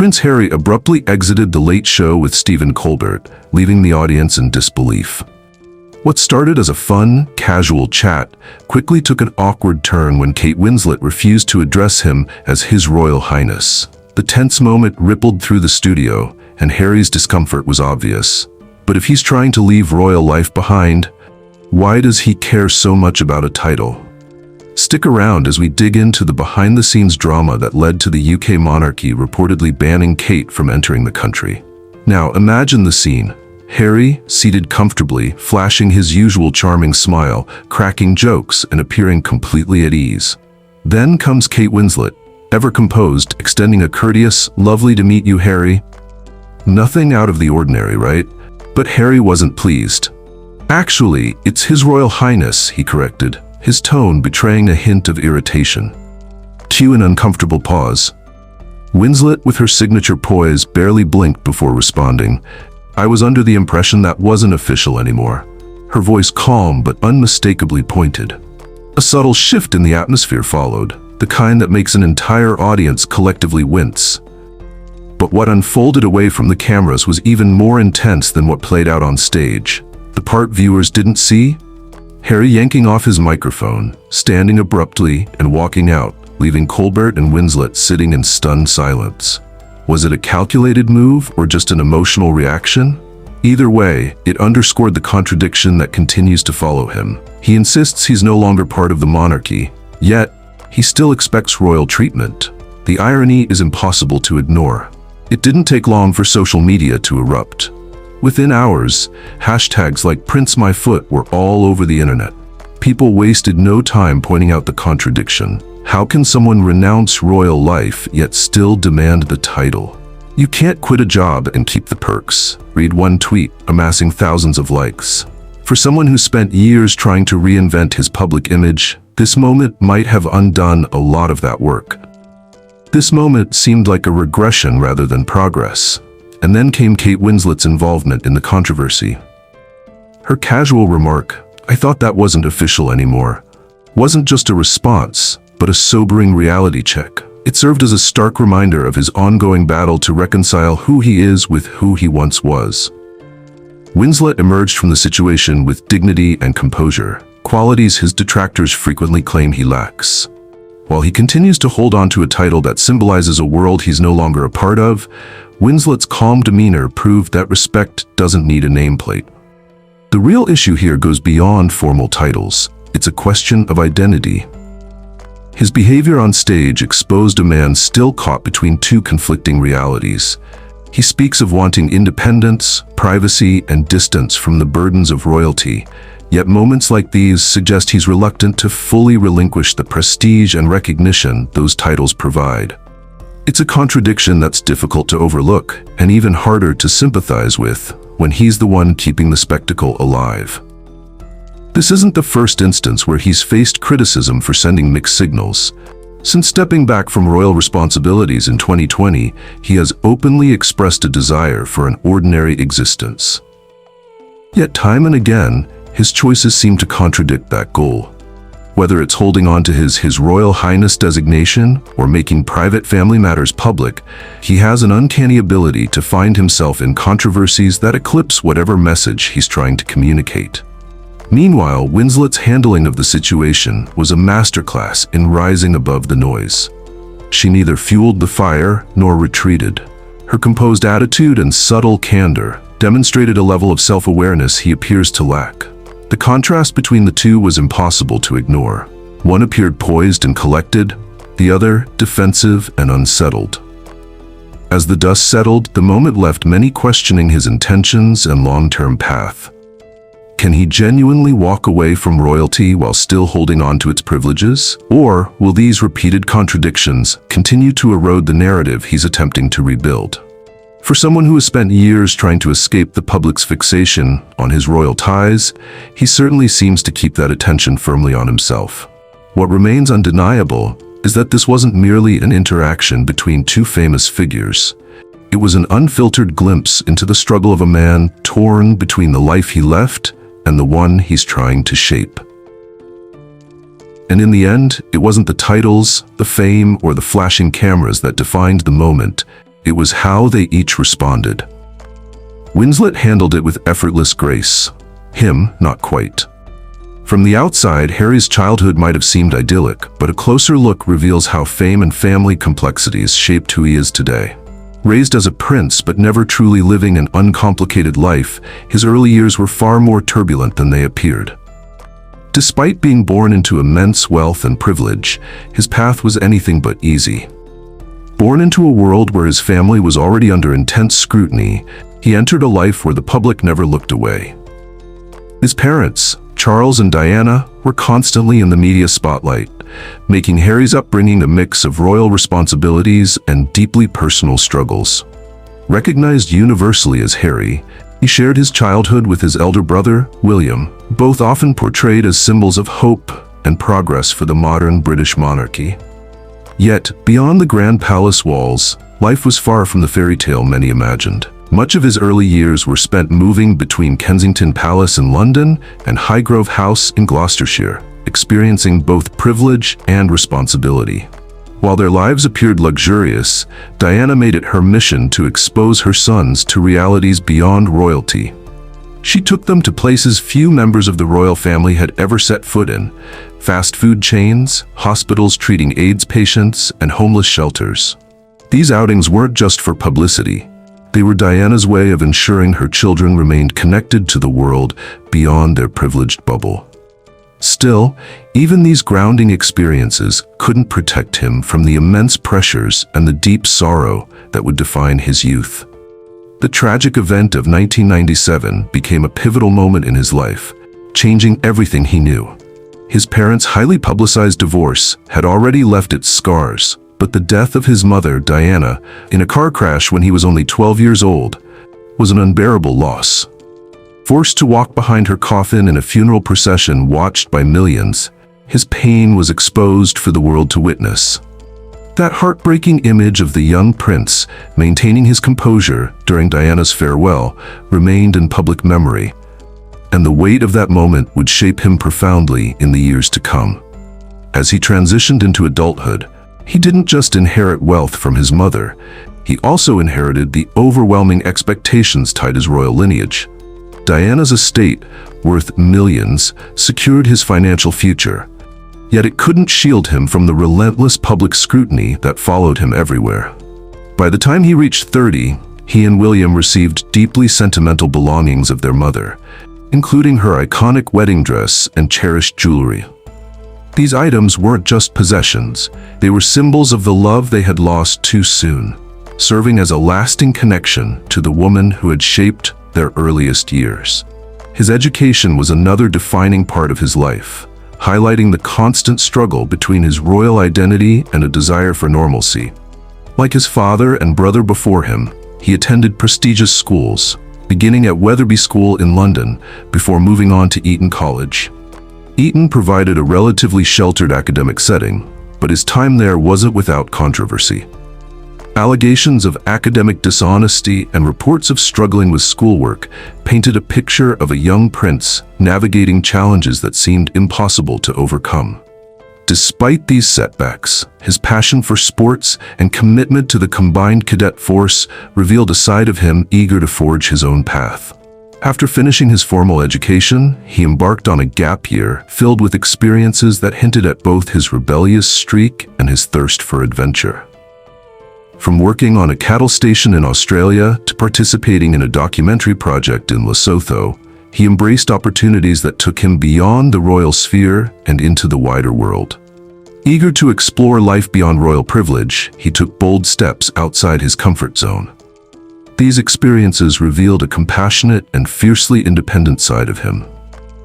Prince Harry abruptly exited the Late Show with Stephen Colbert, leaving the audience in disbelief. What started as a fun, casual chat quickly took an awkward turn when Kate Winslet refused to address him as His Royal Highness. The tense moment rippled through the studio, and Harry's discomfort was obvious. But if he's trying to leave royal life behind, why does he care so much about a title? Stick around as we dig into the behind-the-scenes drama that led to the UK monarchy reportedly banning Kate from entering the country. Now imagine the scene. Harry, seated comfortably, flashing his usual charming smile, cracking jokes, and appearing completely at ease. Then comes Kate Winslet, ever composed, extending a courteous, "Lovely to meet you, Harry." Nothing out of the ordinary, right? But Harry wasn't pleased. "Actually, it's His Royal Highness," he corrected, his tone betraying a hint of irritation. Cue an uncomfortable pause. Winslet, with her signature poise, barely blinked before responding. "I was under the impression that wasn't official anymore." Her voice calm but unmistakably pointed. A subtle shift in the atmosphere followed, the kind that makes an entire audience collectively wince. But what unfolded away from the cameras was even more intense than what played out on stage. The part viewers didn't see? Harry yanking off his microphone, standing abruptly and walking out, leaving Colbert and Winslet sitting in stunned silence. Was it a calculated move or just an emotional reaction? Either way, it underscored the contradiction that continues to follow him. He insists he's no longer part of the monarchy, yet he still expects royal treatment. The irony is impossible to ignore. It didn't take long for social media to erupt. Within hours, hashtags like #PrinceMyFoot were all over the internet. People wasted no time pointing out the contradiction. How can someone renounce royal life yet still demand the title? "You can't quit a job and keep the perks," read one tweet, amassing thousands of likes. For someone who spent years trying to reinvent his public image, this moment might have undone a lot of that work. This moment seemed like a regression rather than progress. And then came Kate Winslet's involvement in the controversy. Her casual remark, "I thought that wasn't official anymore," wasn't just a response, but a sobering reality check. It served as a stark reminder of his ongoing battle to reconcile who he is with who he once was. Winslet emerged from the situation with dignity and composure, qualities his detractors frequently claim he lacks. While he continues to hold on to a title that symbolizes a world he's no longer a part of, Winslet's calm demeanor proved that respect doesn't need a nameplate. The real issue here goes beyond formal titles. It's a question of identity. His behavior on stage exposed a man still caught between two conflicting realities. He speaks of wanting independence, privacy, and distance from the burdens of royalty, yet moments like these suggest he's reluctant to fully relinquish the prestige and recognition those titles provide. It's a contradiction that's difficult to overlook and even harder to sympathize with when he's the one keeping the spectacle alive. This isn't the first instance where he's faced criticism for sending mixed signals. Since stepping back from royal responsibilities in 2020, he has openly expressed a desire for an ordinary existence. Yet time and again, his choices seem to contradict that goal. Whether it's holding on to his Royal Highness designation or making private family matters public, he has an uncanny ability to find himself in controversies that eclipse whatever message he's trying to communicate. Meanwhile, Winslet's handling of the situation was a masterclass in rising above the noise. She neither fueled the fire nor retreated. Her composed attitude and subtle candor demonstrated a level of self-awareness he appears to lack. The contrast between the two was impossible to ignore. One appeared poised and collected, the other defensive and unsettled. As the dust settled, the moment left many questioning his intentions and long-term path. Can he genuinely walk away from royalty while still holding on to its privileges? Or will these repeated contradictions continue to erode the narrative he's attempting to rebuild? For someone who has spent years trying to escape the public's fixation on his royal ties, he certainly seems to keep that attention firmly on himself. What remains undeniable is that this wasn't merely an interaction between two famous figures. It was an unfiltered glimpse into the struggle of a man torn between the life he left and the one he's trying to shape. And in the end, it wasn't the titles, the fame, or the flashing cameras that defined the moment. It was how they each responded. Winslet handled it with effortless grace. Him, not quite. From the outside, Harry's childhood might have seemed idyllic, but a closer look reveals how fame and family complexities shaped who he is today. Raised as a prince but never truly living an uncomplicated life, his early years were far more turbulent than they appeared. Despite being born into immense wealth and privilege, his path was anything but easy. Born into a world where his family was already under intense scrutiny, he entered a life where the public never looked away. His parents, Charles and Diana, were constantly in the media spotlight, making Harry's upbringing a mix of royal responsibilities and deeply personal struggles. Recognized universally as Harry, he shared his childhood with his elder brother, William, both often portrayed as symbols of hope and progress for the modern British monarchy. Yet, beyond the grand palace walls, life was far from the fairy tale many imagined. Much of his early years were spent moving between Kensington Palace in London and Highgrove House in Gloucestershire, experiencing both privilege and responsibility. While their lives appeared luxurious, Diana made it her mission to expose her sons to realities beyond royalty. She took them to places few members of the royal family had ever set foot in: fast food chains, hospitals treating AIDS patients, and homeless shelters. These outings weren't just for publicity. They were Diana's way of ensuring her children remained connected to the world beyond their privileged bubble. Still, even these grounding experiences couldn't protect him from the immense pressures and the deep sorrow that would define his youth. The tragic event of 1997 became a pivotal moment in his life, changing everything he knew. His parents' highly publicized divorce had already left its scars, but the death of his mother, Diana, in a car crash when he was only 12 years old, was an unbearable loss. Forced to walk behind her coffin in a funeral procession watched by millions, his pain was exposed for the world to witness. That heartbreaking image of the young prince maintaining his composure during Diana's farewell remained in public memory, and the weight of that moment would shape him profoundly in the years to come. As he transitioned into adulthood, he didn't just inherit wealth from his mother, he also inherited the overwhelming expectations tied to his royal lineage. Diana's estate, worth millions, secured his financial future, yet it couldn't shield him from the relentless public scrutiny that followed him everywhere. By the time he reached 30, he and William received deeply sentimental belongings of their mother, including her iconic wedding dress and cherished jewelry. These items weren't just possessions, they were symbols of the love they had lost too soon, serving as a lasting connection to the woman who had shaped their earliest years. His education was another defining part of his life, highlighting the constant struggle between his royal identity and a desire for normalcy. Like his father and brother before him, he attended prestigious schools, beginning at Wetherby School in London before moving on to Eton College. Eton provided a relatively sheltered academic setting, but his time there wasn't without controversy. Allegations of academic dishonesty and reports of struggling with schoolwork painted a picture of a young prince navigating challenges that seemed impossible to overcome. Despite these setbacks, his passion for sports and commitment to the combined cadet force revealed a side of him eager to forge his own path. After finishing his formal education, he embarked on a gap year filled with experiences that hinted at both his rebellious streak and his thirst for adventure. From working on a cattle station in Australia to participating in a documentary project in Lesotho, he embraced opportunities that took him beyond the royal sphere and into the wider world. Eager to explore life beyond royal privilege, he took bold steps outside his comfort zone. These experiences revealed a compassionate and fiercely independent side of him.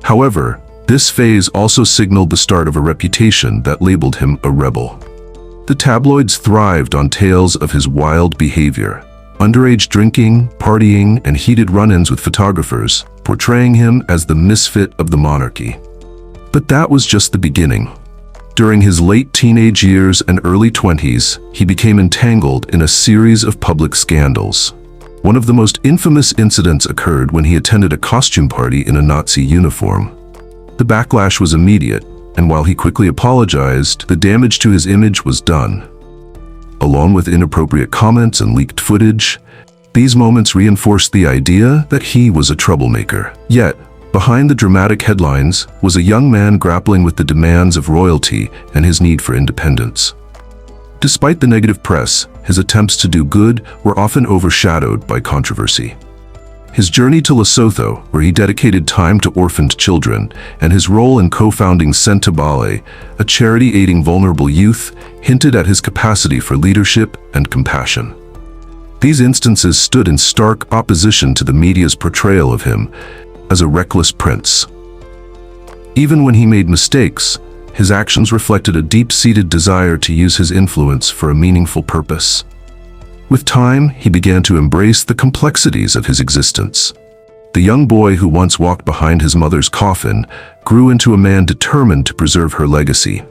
However, this phase also signaled the start of a reputation that labeled him a rebel. The tabloids thrived on tales of his wild behavior, underage drinking, partying, and heated run-ins with photographers, portraying him as the misfit of the monarchy. But that was just the beginning. During his late teenage years and early 20s, he became entangled in a series of public scandals. One of the most infamous incidents occurred when he attended a costume party in a Nazi uniform. The backlash was immediate, and while he quickly apologized, the damage to his image was done. along with inappropriate comments and leaked footage. These moments reinforced the idea that he was a troublemaker. Yet, behind the dramatic headlines was a young man grappling with the demands of royalty and his need for independence. Despite the negative press, his attempts to do good were often overshadowed by controversy. His journey to Lesotho, where he dedicated time to orphaned children, and his role in co-founding Sentabale, a charity aiding vulnerable youth, hinted at his capacity for leadership and compassion. These instances stood in stark opposition to the media's portrayal of him as a reckless prince. Even when he made mistakes, his actions reflected a deep-seated desire to use his influence for a meaningful purpose. With time, he began to embrace the complexities of his existence. The young boy who once walked behind his mother's coffin grew into a man determined to preserve her legacy.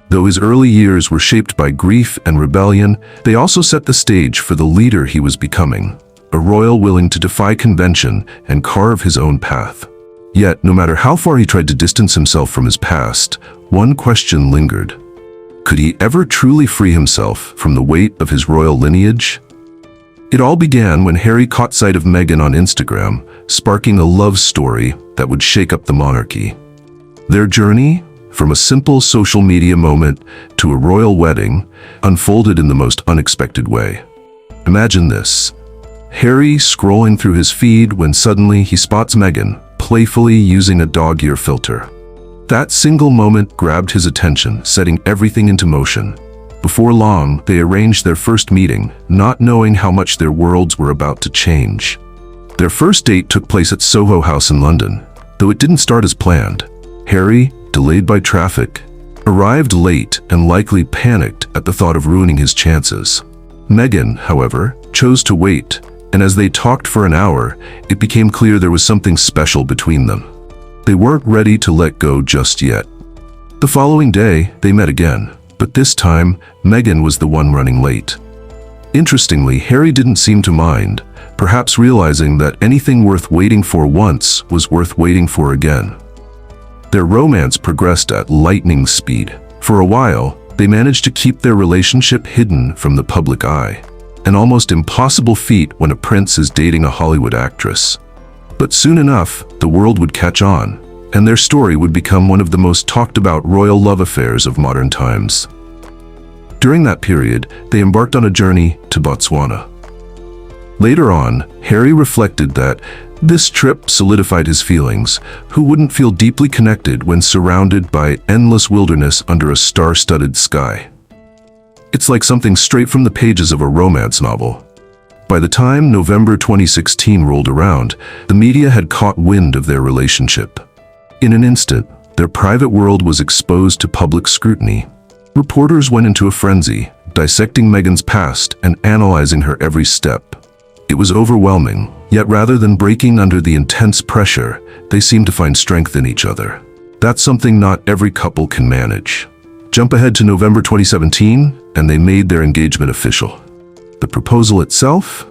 Though his early years were shaped by grief and rebellion, they also set the stage for the leader he was becoming, a royal willing to defy convention and carve his own path. Yet, no matter how far he tried to distance himself from his past, one question lingered. Could he ever truly free himself from the weight of his royal lineage? It all began when Harry caught sight of Meghan on Instagram, sparking a love story that would shake up the monarchy. Their journey, from a simple social media moment to a royal wedding, unfolded in the most unexpected way. Imagine this. Harry scrolling through his feed when suddenly he spots Meghan, playfully using a dog ear filter. That single moment grabbed his attention, setting everything into motion. Before long, they arranged their first meeting, not knowing how much their worlds were about to change. Their first date took place at Soho House in London, though it didn't start as planned. Harry, delayed by traffic, arrived late and likely panicked at the thought of ruining his chances. Meghan, however, chose to wait, and as they talked for an hour, it became clear there was something special between them. They weren't ready to let go just yet. The following day, they met again, but this time, Meghan was the one running late. Interestingly, Harry didn't seem to mind, perhaps realizing that anything worth waiting for once was worth waiting for again. Their romance progressed at lightning speed. For a while, they managed to keep their relationship hidden from the public eye, an almost impossible feat when a prince is dating a Hollywood actress. But soon enough, the world would catch on, and their story would become one of the most talked about royal love affairs of modern times. During that period, they embarked on a journey to Botswana. Later on, Harry reflected that this trip solidified his feelings. Who wouldn't feel deeply connected when surrounded by endless wilderness under a star-studded sky? It's like something straight from the pages of a romance novel. By the time November 2016 rolled around, the media had caught wind of their relationship. In an instant, their private world was exposed to public scrutiny. Reporters went into a frenzy, dissecting Meghan's past and analyzing her every step. It was overwhelming, yet rather than breaking under the intense pressure, they seemed to find strength in each other. That's something not every couple can manage. Jump ahead to November 2017, and they made their engagement official. The proposal itself?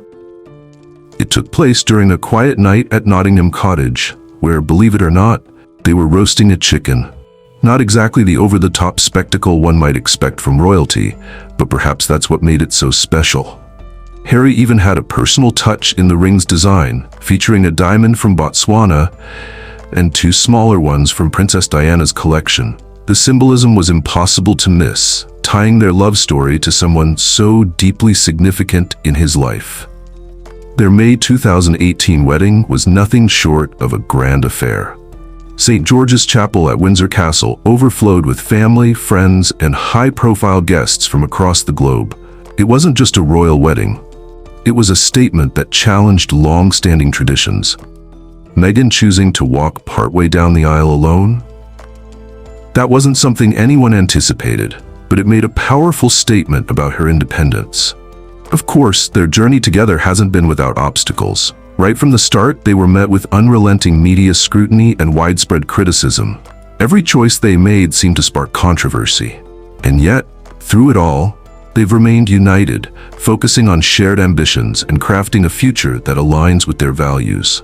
It took place during a quiet night at Nottingham Cottage, where, believe it or not, they were roasting a chicken. Not exactly the over-the-top spectacle one might expect from royalty, but perhaps that's what made it so special. Harry even had a personal touch in the ring's design, featuring a diamond from Botswana and two smaller ones from Princess Diana's collection. The symbolism was impossible to miss, tying their love story to someone so deeply significant in his life. Their May 2018 wedding was nothing short of a grand affair. St. George's Chapel at Windsor Castle overflowed with family, friends, and high-profile guests from across the globe. It wasn't just a royal wedding. It was a statement that challenged long-standing traditions. Meghan choosing to walk partway down the aisle alone? That wasn't something anyone anticipated, but it made a powerful statement about her independence. Of course, their journey together hasn't been without obstacles. Right from the start, they were met with unrelenting media scrutiny and widespread criticism. Every choice they made seemed to spark controversy. And yet, through it all, they've remained united, focusing on shared ambitions and crafting a future that aligns with their values.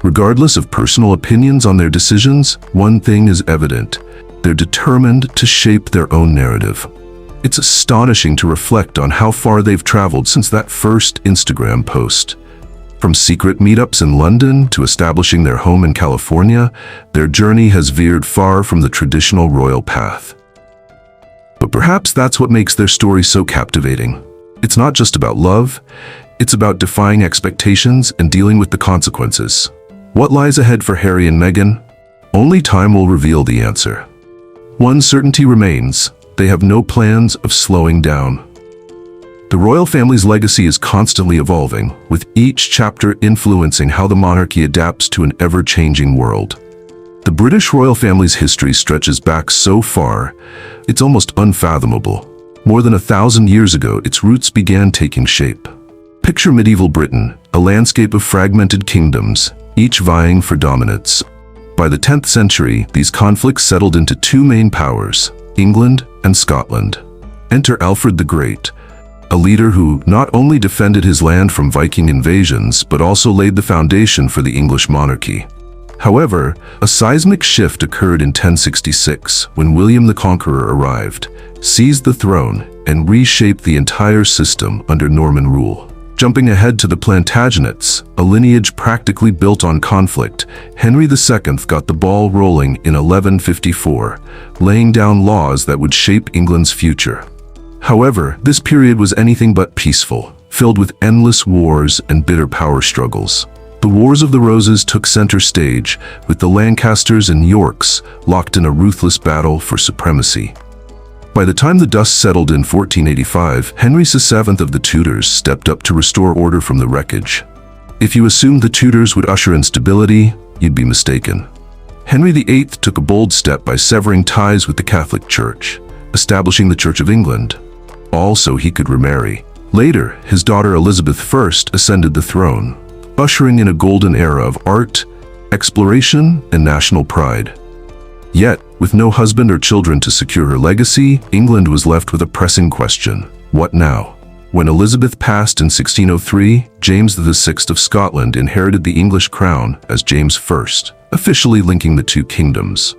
Regardless of personal opinions on their decisions, one thing is evident: they're determined to shape their own narrative. It's astonishing to reflect on how far they've traveled since that first Instagram post. From secret meetups in London to establishing their home in California, their journey has veered far from the traditional royal path. But perhaps that's what makes their story so captivating. It's not just about love, it's about defying expectations and dealing with the consequences. What lies ahead for Harry and Meghan? Only time will reveal the answer. One certainty remains: they have no plans of slowing down. The royal family's legacy is constantly evolving, with each chapter influencing how the monarchy adapts to an ever-changing world. The British royal family's history stretches back so far, it's almost unfathomable. More than 1,000 years ago, its roots began taking shape. Picture medieval Britain, a landscape of fragmented kingdoms, each vying for dominance. By the 10th century, these conflicts settled into two main powers, England and Scotland. Enter Alfred the Great, a leader who not only defended his land from Viking invasions, but also laid the foundation for the English monarchy. However, a seismic shift occurred in 1066 when William the Conqueror arrived, seized the throne, and reshaped the entire system under Norman rule. Jumping ahead to the Plantagenets, a lineage practically built on conflict, Henry II got the ball rolling in 1154, laying down laws that would shape England's future. However, this period was anything but peaceful, filled with endless wars and bitter power struggles. The Wars of the Roses took center stage, with the Lancasters and Yorks locked in a ruthless battle for supremacy. By the time the dust settled in 1485, Henry VII of the Tudors stepped up to restore order from the wreckage. If you assumed the Tudors would usher in stability, you'd be mistaken. Henry VIII took a bold step by severing ties with the Catholic Church, establishing the Church of England, all so he could remarry. Later, his daughter Elizabeth I ascended the throne, ushering in a golden era of art, exploration, and national pride. Yet, with no husband or children to secure her legacy, England was left with a pressing question: what now? When Elizabeth passed in 1603, James VI of Scotland inherited the English crown as James I, officially linking the two kingdoms.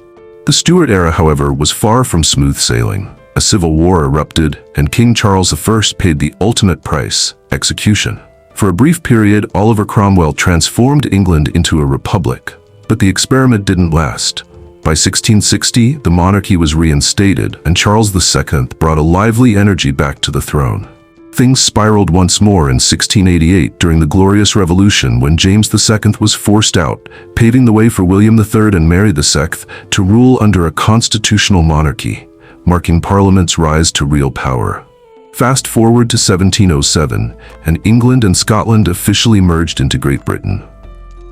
The Stuart era, however, was far from smooth sailing. A civil war erupted, and King Charles I paid the ultimate price: execution. For a brief period, Oliver Cromwell transformed England into a republic, but the experiment didn't last. By 1660, the monarchy was reinstated, and Charles II brought a lively energy back to the throne. Things spiraled once more in 1688 during the Glorious Revolution, when James II was forced out, paving the way for William III and Mary II to rule under a constitutional monarchy, marking Parliament's rise to real power. Fast forward to 1707, and England and Scotland officially merged into Great Britain.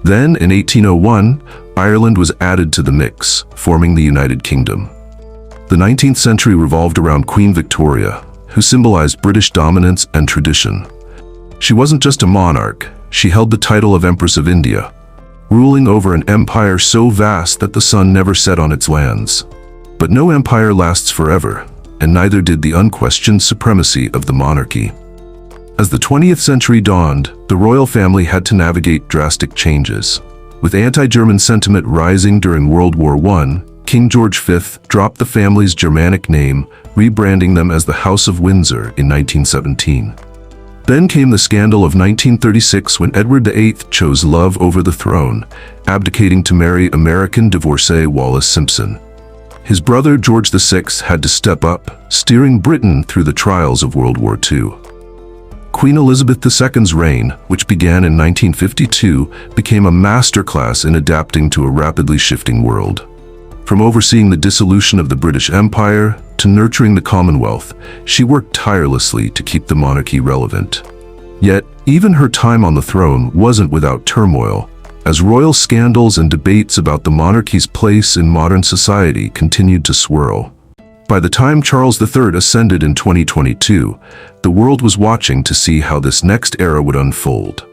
Then, in 1801, Ireland was added to the mix, forming the United Kingdom. The 19th century revolved around Queen Victoria, who symbolized British dominance and tradition. She wasn't just a monarch, she held the title of Empress of India, ruling over an empire so vast that the sun never set on its lands. But no empire lasts forever, and neither did the unquestioned supremacy of the monarchy. As the 20th century dawned, the royal family had to navigate drastic changes. With anti-German sentiment rising during World War I, King George V dropped the family's Germanic name, rebranding them as the House of Windsor in 1917. Then came the scandal of 1936 when Edward VIII chose love over the throne, abdicating to marry American divorcee Wallis Simpson. His brother George VI had to step up, steering Britain through the trials of World War II. Queen Elizabeth II's reign, which began in 1952, became a masterclass in adapting to a rapidly shifting world. From overseeing the dissolution of the British Empire to nurturing the Commonwealth, she worked tirelessly to keep the monarchy relevant. Yet, even her time on the throne wasn't without turmoil, as royal scandals and debates about the monarchy's place in modern society continued to swirl. By the time Charles III ascended in 2022, the world was watching to see how this next era would unfold.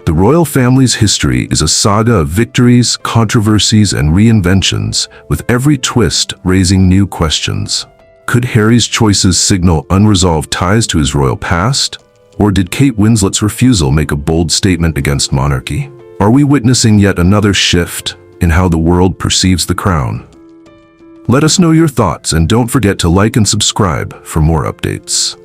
The royal family's history is a saga of victories, controversies, and reinventions, with every twist raising new questions. Could Harry's choices signal unresolved ties to his royal past? Or did Kate Winslet's refusal make a bold statement against monarchy? Are we witnessing yet another shift in how the world perceives the crown? Let us know your thoughts and don't forget to like and subscribe for more updates.